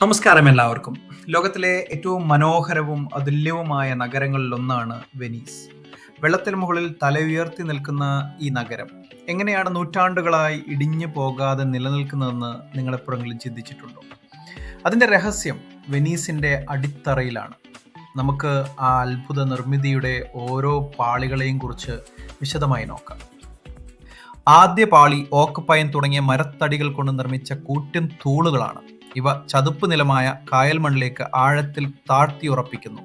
നമസ്കാരം എല്ലാവർക്കും. ലോകത്തിലെ ഏറ്റവും മനോഹരവും അതുല്യവുമായ നഗരങ്ങളിലൊന്നാണ് വെനീസ്. വെള്ളത്തിന് മുകളിൽ തല ഉയർത്തി നിൽക്കുന്ന ഈ നഗരം എങ്ങനെയാണ് നൂറ്റാണ്ടുകളായി ഇടിഞ്ഞു പോകാതെ നിലനിൽക്കുന്നതെന്ന് നിങ്ങൾ എപ്പോഴെങ്കിലും ചിന്തിച്ചിട്ടുണ്ടോ? അതിൻ്റെ രഹസ്യം വെനീസിൻ്റെ അടിത്തറയിലാണ്. നമുക്ക് ആ അത്ഭുത നിർമ്മിതിയുടെ ഓരോ പാളികളെയും കുറിച്ച് വിശദമായി നോക്കാം. ആദ്യ പാളി ഓക്ക് പൈൻ തുടങ്ങിയ മരത്തടികൾ കൊണ്ട് നിർമ്മിച്ച കൂറ്റൻ തൂണുകളാണ്. ഇവ ചതുപ്പ് നിലമായ കായൽ മണ്ണിലേക്ക് ആഴത്തിൽ താഴ്ത്തിയുറപ്പിക്കുന്നു.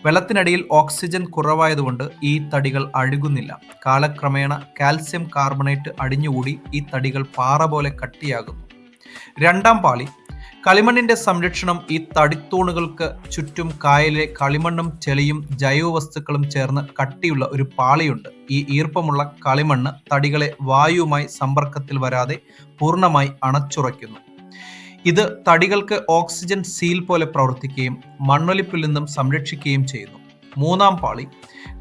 വെള്ളത്തിനടിയിൽ ഓക്സിജൻ കുറവായതുകൊണ്ട് ഈ തടികൾ അഴുകുന്നില്ല. കാലക്രമേണ കാൽസ്യം കാർബണേറ്റ് അടിഞ്ഞുകൂടി ഈ തടികൾ പാറ പോലെ കട്ടിയാകുന്നു. രണ്ടാം പാളി കളിമണ്ണിന്റെ സംരക്ഷണം. ഈ തടിത്തൂണുകൾക്ക് ചുറ്റും കായലിലെ കളിമണ്ണും ചെളിയും ജൈവവസ്തുക്കളും ചേർന്ന് കട്ടിയുള്ള ഒരു പാളിയുണ്ട്. ഈ ഈർപ്പമുള്ള കളിമണ്ണ് തടികളെ വായുവുമായി സമ്പർക്കത്തിൽ വരാതെ പൂർണ്ണമായി അണച്ചുറയ്ക്കുന്നു. ഇത് തടികൾക്ക് ഓക്സിജൻ സീൽ പോലെ പ്രവർത്തിക്കുകയും മണ്ണൊലിപ്പിൽ നിന്നും സംരക്ഷിക്കുകയും ചെയ്യുന്നു. മൂന്നാം പാളി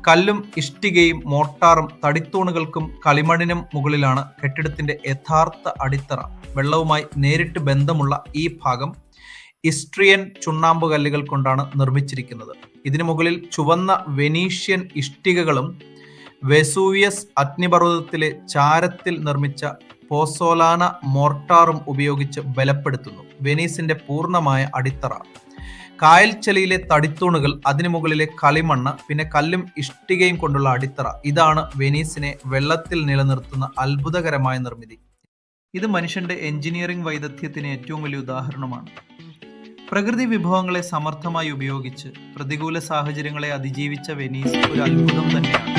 കല്ലും ഇഷ്ടികയും മോട്ടാറും തടിത്തൂണുകൾക്കും കളിമണ്ണിനും മുകളിലാണ് കെട്ടിടത്തിന്റെ യഥാർത്ഥ അടിത്തറ. വെള്ളവുമായി നേരിട്ട് ബന്ധമുള്ള ഈ ഭാഗം ഇസ്ട്രിയൻ ചുണ്ണാമ്പ് കല്ലുകൾ കൊണ്ടാണ് നിർമ്മിച്ചിരിക്കുന്നത്. ഇതിനു മുകളിൽ ചുവന്ന വെനീഷ്യൻ ഇഷ്ടികകളും വെസൂവിയസ് അഗ്നിപർവ്വതത്തിലെ ചാരത്തിൽ നിർമ്മിച്ച പോസോലാന മോർട്ടാറും ഉപയോഗിച്ച് ബലപ്പെടുത്തുന്നു. വെനീസിന്റെ പൂർണ്ണമായ അടിത്തറ കായൽ ചെളിയിലെ തടിത്തൂണുകൾ, അതിനു മുകളിലെ കളിമണ്ണ്, പിന്നെ കല്ലും ഇഷ്ടികയും കൊണ്ടുള്ള അടിത്തറ. ഇതാണ് വെനീസിനെ വെള്ളത്തിൽ നിലനിർത്തുന്ന അത്ഭുതകരമായ നിർമ്മിതി. ഇത് മനുഷ്യന്റെ എഞ്ചിനീയറിംഗ് വൈദഗ്ധ്യത്തിന് ഏറ്റവും വലിയ ഉദാഹരണമാണ്. പ്രകൃതി വിഭവങ്ങളെ സമർത്ഥമായി ഉപയോഗിച്ച് പ്രതികൂല സാഹചര്യങ്ങളെ അതിജീവിച്ച വെനീസ് ഒരു അത്ഭുതം തന്നെയാണ്.